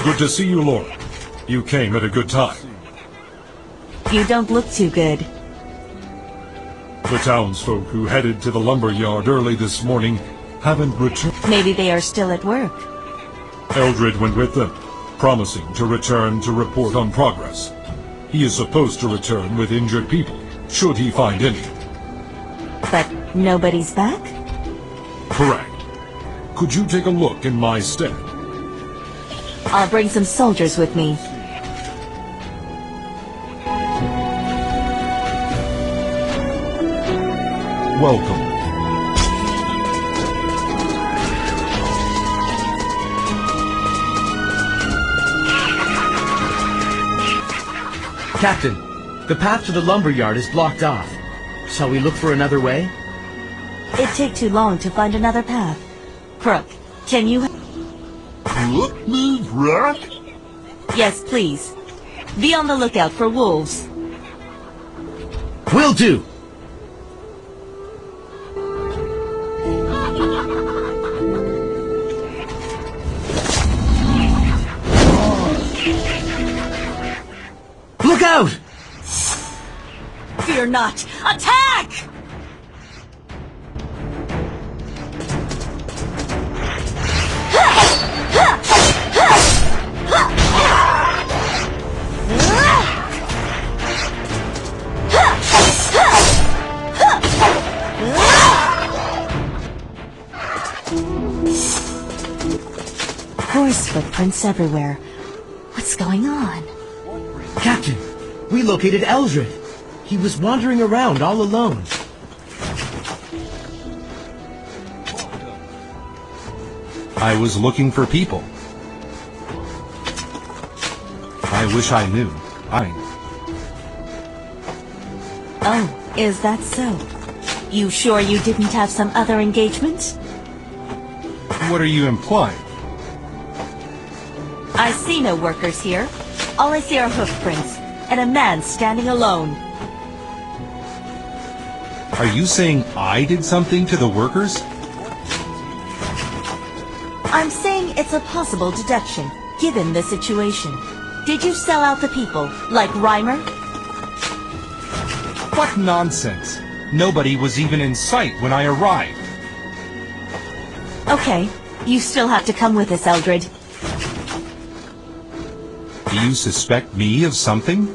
Good to see you, Laura. You came at a good time. You don't look too good. The townsfolk who headed to the lumber yard early this morning haven't returned. Maybe they are still at work. Eldred went with them, promising to return to report on progress. He is supposed to return with injured people, should he find any. But nobody's back? Correct. Could you take a look in my stead? I'll bring some soldiers with me. Welcome. Captain, the path to the lumberyard is blocked off. Shall we look for another way? It'd take too long to find another path. Crook, can you... Look me right? Yes, please. Be on the lookout for wolves. Will do! Look out! Fear not! Attack! Horse footprints everywhere. What's going on? Captain, we located Eldred. He was wandering around all alone. I was looking for people. I wish I knew. Oh, is that so? You sure you didn't have some other engagement? What are you implying? I see no workers here. All I see are hoofprints, and a man standing alone. Are you saying I did something to the workers? I'm saying it's a possible deduction, given the situation. Did you sell out the people, like Reimer? What nonsense! Nobody was even in sight when I arrived. Okay, you still have to come with us, Eldred. Do you suspect me of something?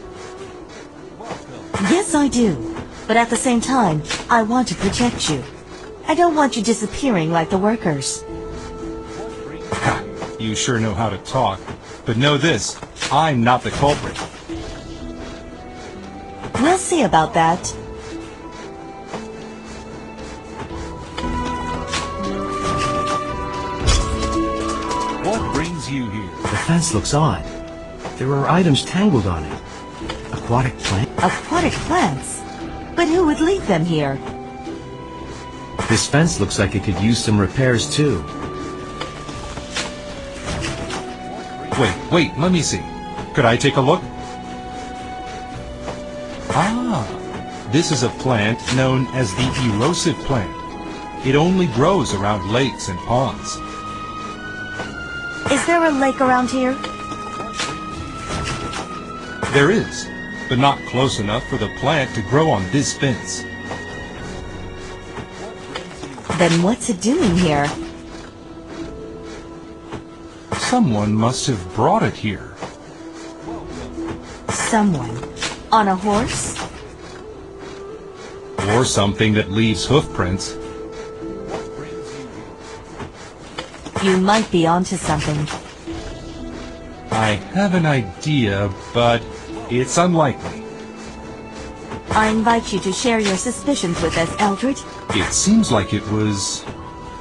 Yes, I do. But at the same time, I want to protect you. I don't want you disappearing like the workers. Ha! You sure know how to talk. But know this, I'm not the culprit. We'll see about that. What brings you here? The fence looks odd. There are items tangled on it. Aquatic plant? Aquatic plants? But who would leave them here? This fence looks like it could use some repairs too. Wait, let me see. Could I take a look? Ah, this is a plant known as the erosive plant. It only grows around lakes and ponds. Is there a lake around here? There is, but not close enough for the plant to grow on this fence. Then what's it doing here? Someone must have brought it here. Someone. On a horse? Or something that leaves hoof prints. You might be onto something. I have an idea, but it's unlikely. I invite you to share your suspicions with us, Eldred. It seems like it was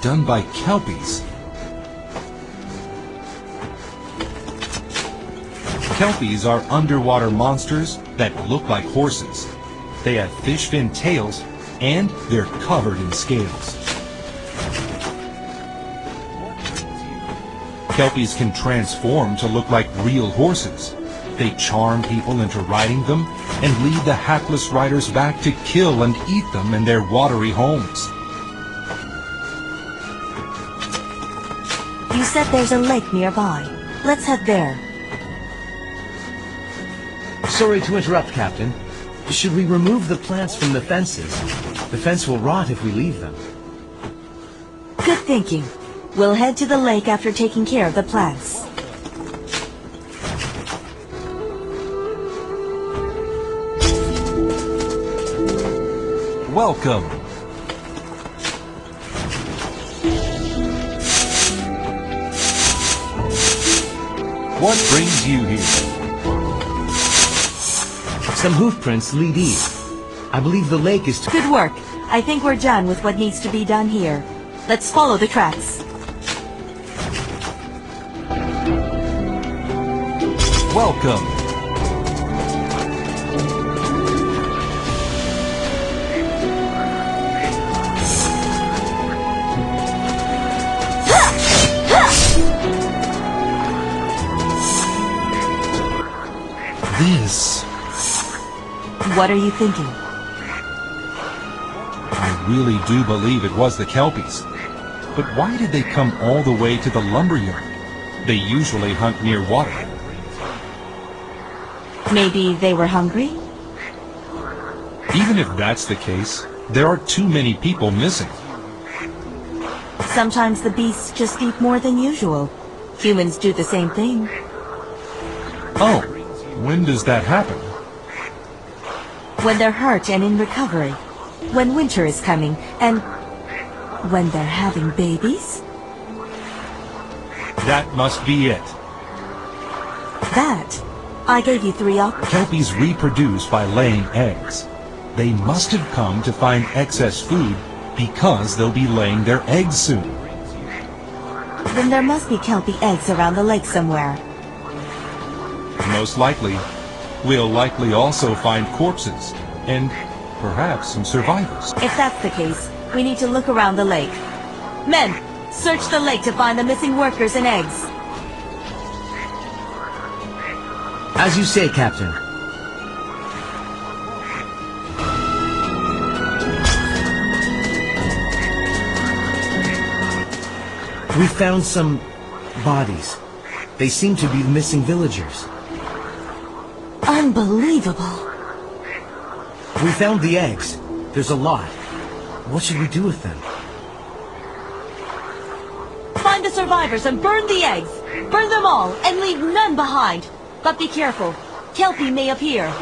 done by Kelpies. Kelpies are underwater monsters that look like horses. They have fish fin tails, and they're covered in scales. Kelpies can transform to look like real horses. They charm people into riding them and lead the hapless riders back to kill and eat them in their watery homes. You said there's a lake nearby. Let's head there. Sorry to interrupt, Captain. Should we remove the plants from the fences? The fence will rot if we leave them. Good thinking. We'll head to the lake after taking care of the plants. Welcome. What brings you here? Some hoof prints lead east. I believe the lake is... Good work. I think we're done with what needs to be done here. Let's follow the tracks. Welcome. This. What are you thinking? I really do believe it was the Kelpies. But why did they come all the way to the lumberyard? They usually hunt near water. Maybe they were hungry? Even if that's the case, there are too many people missing. Sometimes the beasts just eat more than usual. Humans do the same thing. Oh, when does that happen? When they're hurt and in recovery. When winter is coming, and when they're having babies? That must be it. That? I gave you 3 options. Kelpies reproduce by laying eggs. They must have come to find excess food because they'll be laying their eggs soon. Then there must be Kelpie eggs around the lake somewhere. Most likely. We'll likely also find corpses, and perhaps some survivors. If that's the case, we need to look around the lake. Men, search the lake to find the missing workers and eggs. As you say, Captain. We found some bodies. They seem to be missing villagers. Unbelievable. We found the eggs. There's a lot. What should we do with them? Find the survivors and burn the eggs. Burn them all and leave none behind. But be careful. Kelpie may appear.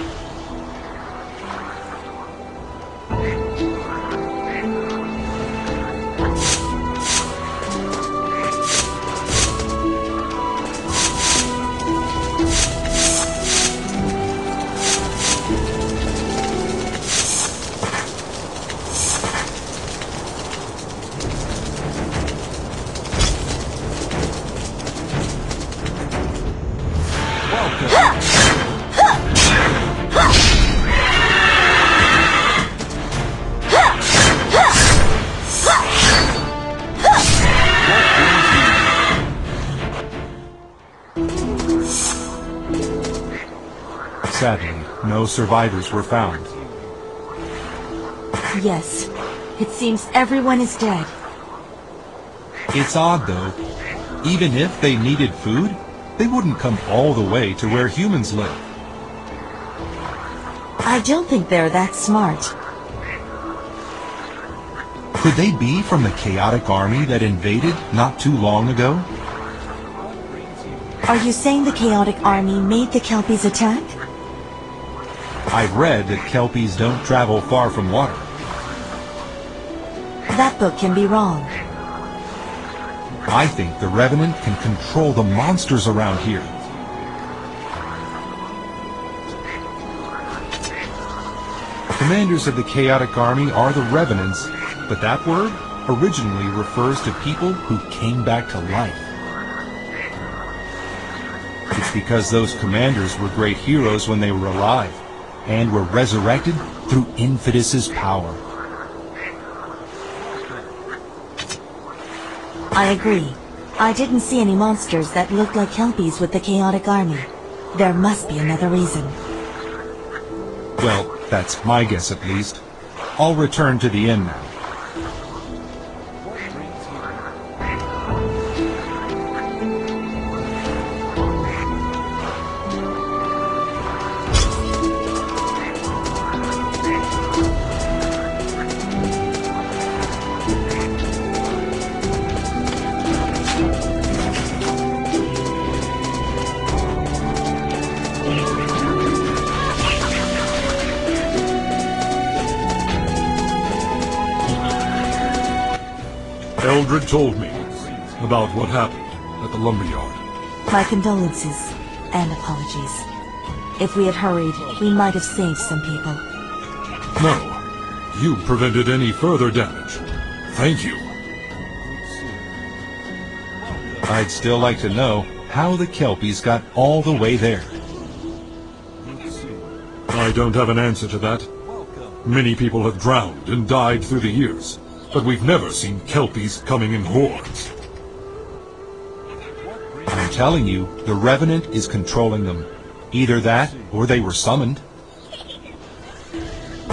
Sadly, no survivors were found. Yes. It seems everyone is dead. It's odd, though. Even if they needed food, they wouldn't come all the way to where humans live. I don't think they're that smart. Could they be from the chaotic army that invaded not too long ago? Are you saying the chaotic army made the Kelpies attack? I've read that Kelpies don't travel far from water. That book can be wrong. I think the Revenant can control the monsters around here. Commanders of the chaotic army are the Revenants, but that word originally refers to people who came back to life. It's because those commanders were great heroes when they were alive, and were resurrected through Infidus's power. I agree. I didn't see any monsters that looked like Kelpies with the chaotic army. There must be another reason. Well, that's my guess at least. I'll return to the inn now. Eldred told me about what happened at the lumberyard. My condolences and apologies. If we had hurried, we might have saved some people. No, you prevented any further damage. Thank you. I'd still like to know how the Kelpies got all the way there. I don't have an answer to that. Many people have drowned and died through the years, but we've never seen Kelpies coming in hordes. I'm telling you, the Revenant is controlling them. Either that, or they were summoned.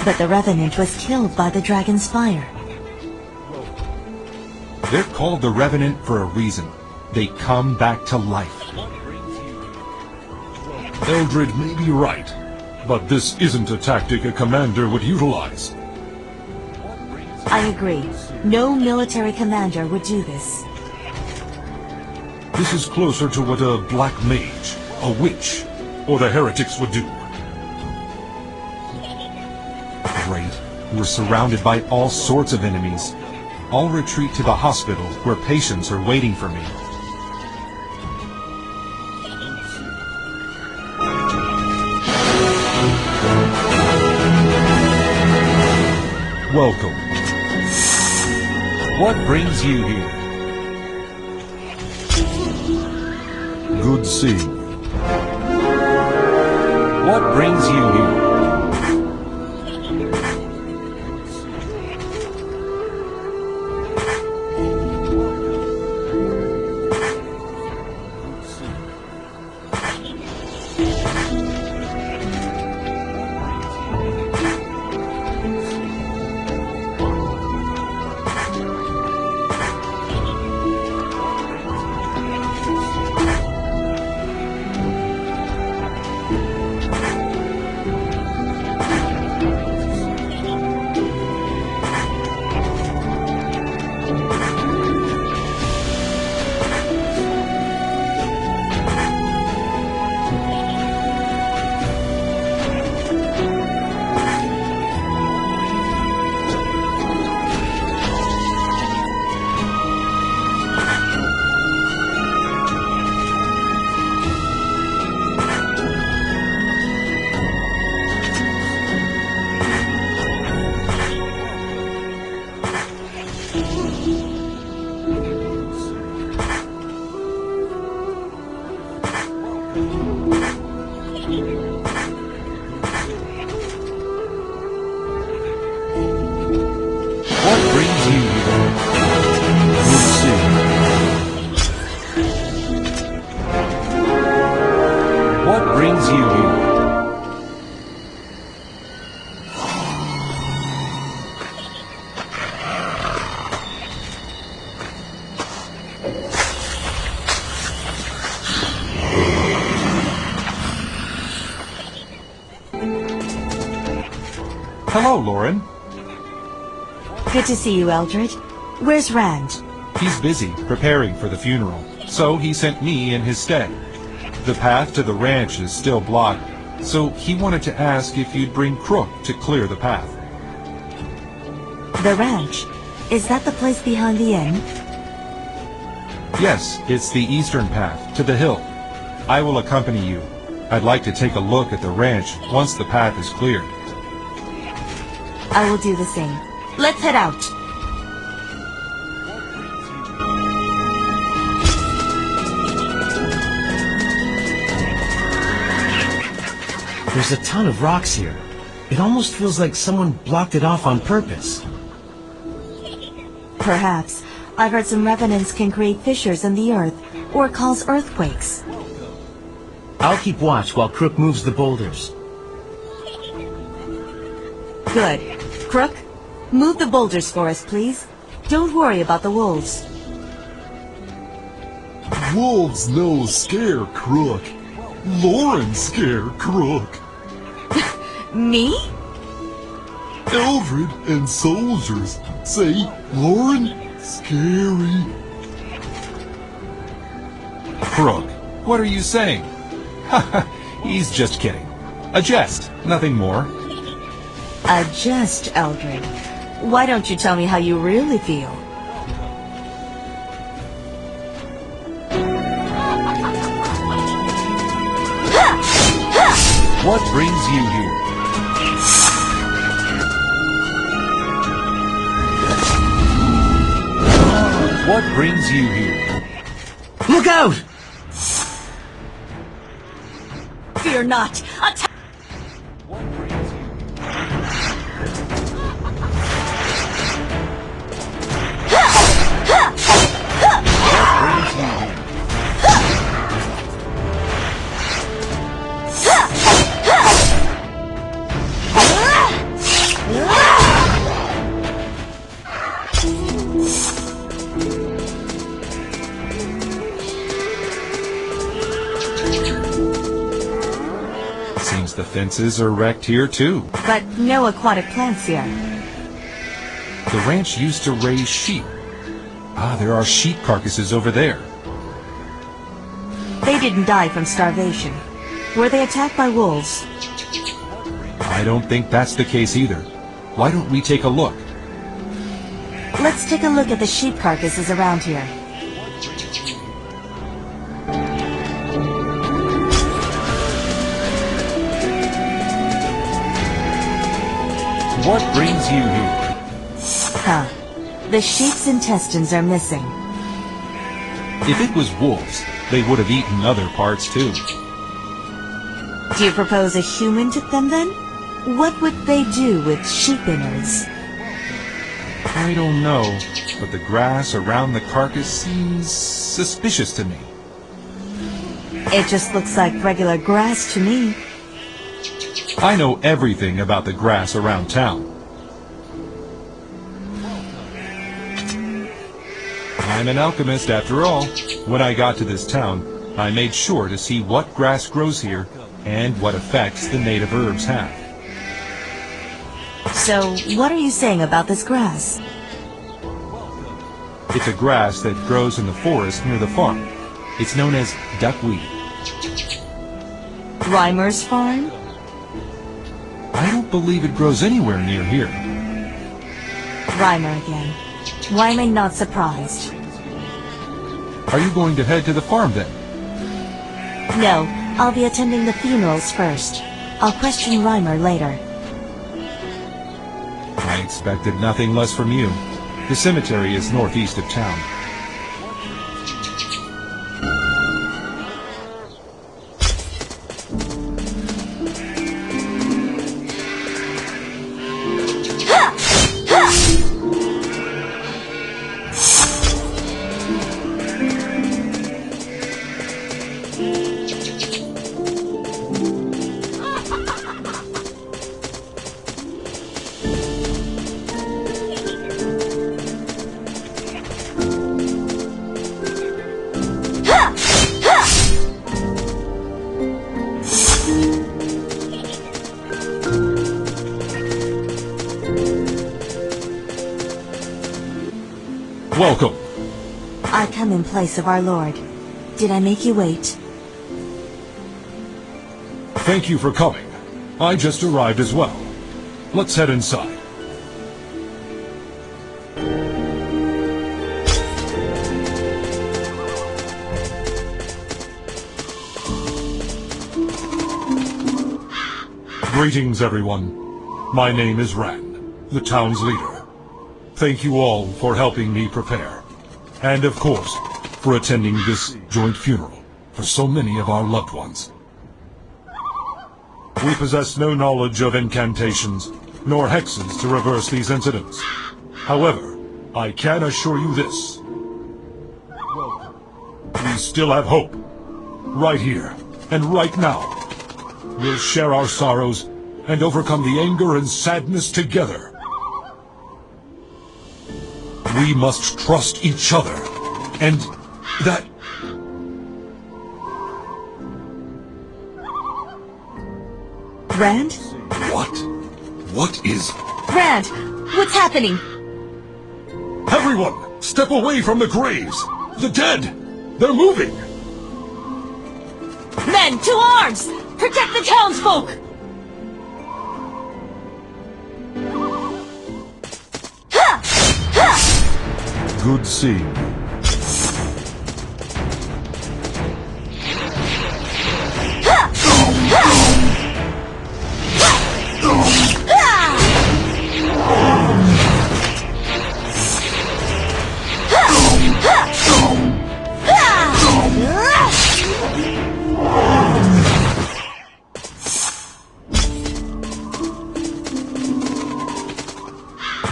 But the Revenant was killed by the dragon's fire. They're called the Revenant for a reason. They come back to life. Eldred may be right, but this isn't a tactic a commander would utilize. I agree. No military commander would do this. This is closer to what a black mage, a witch, or the heretics would do. Great. We're surrounded by all sorts of enemies. I'll retreat to the hospital where patients are waiting for me. Welcome. What brings you here? Good seeing you. What brings you here? Hello, Lauren. Good to see you, Eldred. Where's Rand? He's busy preparing for the funeral, so he sent me in his stead. The path to the ranch is still blocked, so he wanted to ask if you'd bring Crook to clear the path. The ranch? Is that the place behind the inn? Yes, it's the eastern path to the hill. I will accompany you. I'd like to take a look at the ranch once the path is cleared. I will do the same. Let's head out. There's a ton of rocks here. It almost feels like someone blocked it off on purpose. Perhaps. I've heard some revenants can create fissures in the earth, or cause earthquakes. I'll keep watch while Crook moves the boulders. Good. Crook, move the boulders for us, please. Don't worry about the wolves. Wolves no scare Crook. Lauren scare Crook. Me? Eldred and soldiers say Lauren scary. Crook, what are you saying? He's just kidding. A jest, nothing more. A jest, Eldred. Why don't you tell me how you really feel? What brings you here? What brings you here? Look out! Fear not! Attack! What brings you here? Seems the fences are wrecked here too. But no aquatic plants here. The ranch used to raise sheep. Ah, there are sheep carcasses over there. They didn't die from starvation. Were they attacked by wolves? I don't think that's the case either. Why don't we take a look? Let's take a look at the sheep carcasses around here. What brings you here? Huh. The sheep's intestines are missing. If it was wolves, they would have eaten other parts too. Do you propose a human took them then? What would they do with sheep innards? I don't know, but the grass around the carcass seems suspicious to me. It just looks like regular grass to me. I know everything about the grass around town. I'm an alchemist after all. When I got to this town, I made sure to see what grass grows here and what effects the native herbs have. So, what are you saying about this grass? It's a grass that grows in the forest near the farm. It's known as duckweed. Reimer's farm? I don't believe it grows anywhere near here. Reimer again. Why am I not surprised? Are you going to head to the farm then? No, I'll be attending the funerals first. I'll question Reimer later. I expected nothing less from you. The cemetery is northeast of town. Welcome. I come in place of our Lord. Did I make you wait? Thank you for coming. I just arrived as well. Let's head inside. Greetings, everyone. My name is Rand, the town's leader. Thank you all for helping me prepare. And of course, for attending this joint funeral for so many of our loved ones. We possess no knowledge of incantations, nor hexes to reverse these incidents. However, I can assure you this. We still have hope. Right here, and right now. We'll share our sorrows and overcome the anger and sadness together. We must trust each other, and that... Rand? What? What is... Rand! What's happening? Everyone, step away from the graves! The dead! They're moving! Men, to arms! Protect the townsfolk! Good seeing.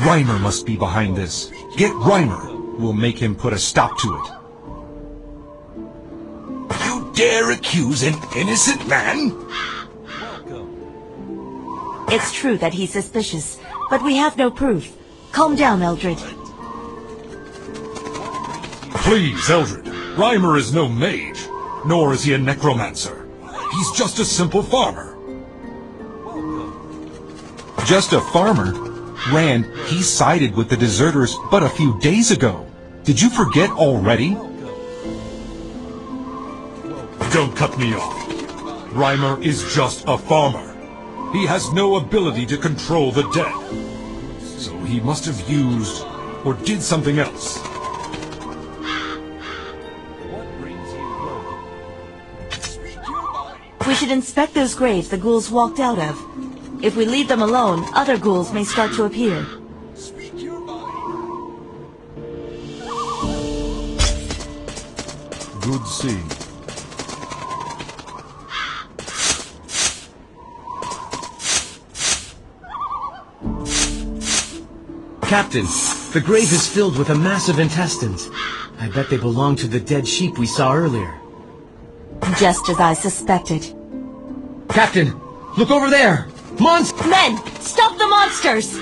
Reimer must be behind this. Get Reimer. We'll make him put a stop to it. You dare accuse an innocent man? It's true that he's suspicious, but we have no proof. Calm down, Eldred. Please, Eldred. Reimer is no mage, nor is he a necromancer. He's just a simple farmer. Just a farmer? Rand, he sided with the deserters but a few days ago. Did you forget already? Don't cut me off. Reimer is just a farmer. He has no ability to control the dead. So he must have used or did something else. We should inspect those graves the ghouls walked out of. If we leave them alone, other ghouls may start to appear. Good seeing. Captain, the grave is filled with a massive intestines. I bet they belong to the dead sheep we saw earlier. Just as I suspected. Captain, look over there! Monster! Men! Stop the monsters!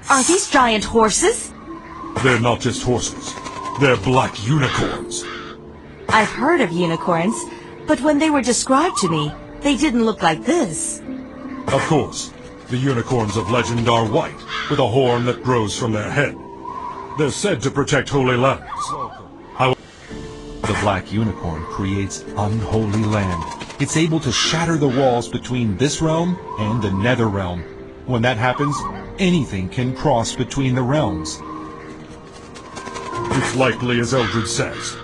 Are these giant horses? They're not just horses. They're black unicorns. I've heard of unicorns, but when they were described to me, they didn't look like this. Of course, the unicorns of legend are white, with a horn that grows from their head. They're said to protect holy lands. The black unicorn creates unholy land. It's able to shatter the walls between this realm and the nether realm. When that happens, anything can cross between the realms. It's likely as Eldred says.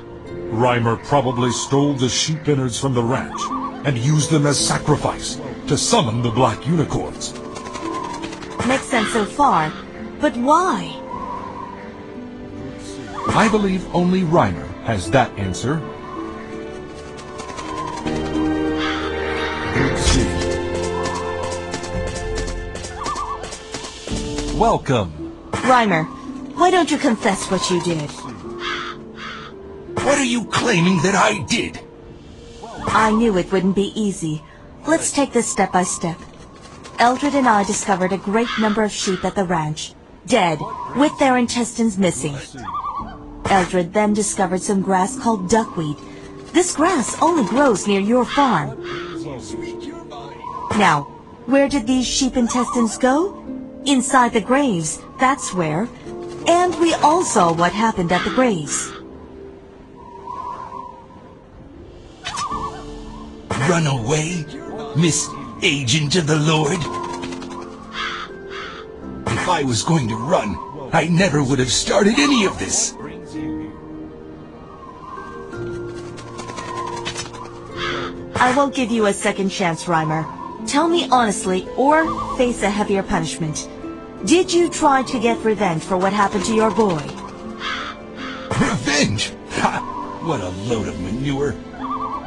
Reimer probably stole the sheep innards from the ranch and used them as sacrifice to summon the black unicorns. Makes sense so far, but why? I believe only Reimer has that answer. Good seeing. Welcome. Reimer, why don't you confess what you did? What are you claiming that I did? I knew it wouldn't be easy. Let's take this step by step. Eldred and I discovered a great number of sheep at the ranch, dead, with their intestines missing. Eldred then discovered some grass called duckweed. This grass only grows near your farm. Now, where did these sheep intestines go? Inside the graves, that's where. And we all saw what happened at the graves. Run away, Miss Agent of the Lord? If I was going to run, I never would have started any of this. I won't give you a second chance, Reimer. Tell me honestly, or face a heavier punishment. Did you try to get revenge for what happened to your boy? Revenge? Ha! What a load of manure.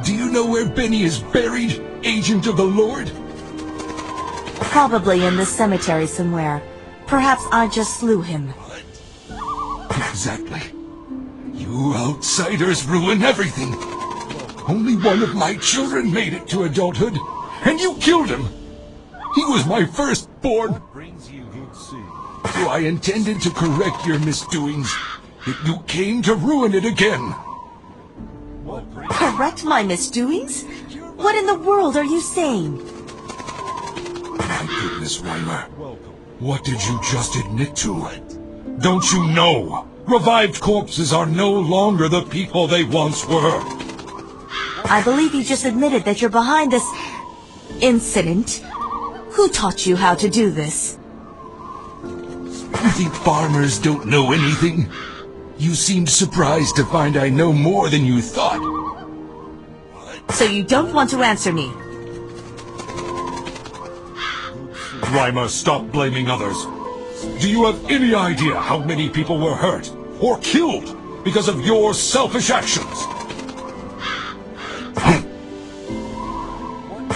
Do you know where Benny is buried, Agent of the Lord? Probably in the cemetery somewhere. Perhaps I just slew him. Exactly. You outsiders ruin everything. Only one of my children made it to adulthood, and you killed him. He was my firstborn. So I intended to correct your misdoings, yet you came to ruin it again. Correct my misdoings? What in the world are you saying? My goodness, Reimer. What did you just admit to? Don't you know? Revived corpses are no longer the people they once were. I believe you just admitted that you're behind this incident. Who taught you how to do this? You think farmers don't know anything? You seemed surprised to find I know more than you thought. What? So you don't want to answer me. Reimer, stop blaming others. Do you have any idea how many people were hurt or killed because of your selfish actions?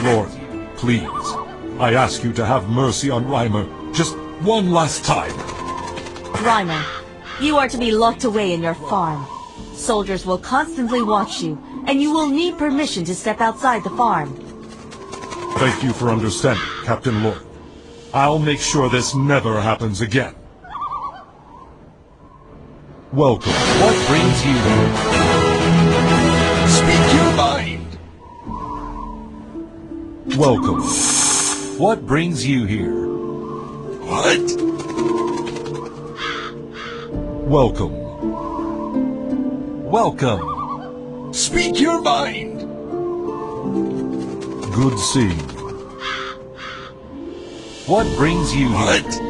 Lord, please, I ask you to have mercy on Reimer just one last time. Reimer, you are to be locked away in your farm. Soldiers will constantly watch you, and you will need permission to step outside the farm. Thank you for understanding, Captain Lord. I'll make sure this never happens again. Welcome. What brings you here? Speak your mind! Welcome. What brings you here? What? Welcome. Welcome. Speak your mind! Good seeing you. What brings you here? What?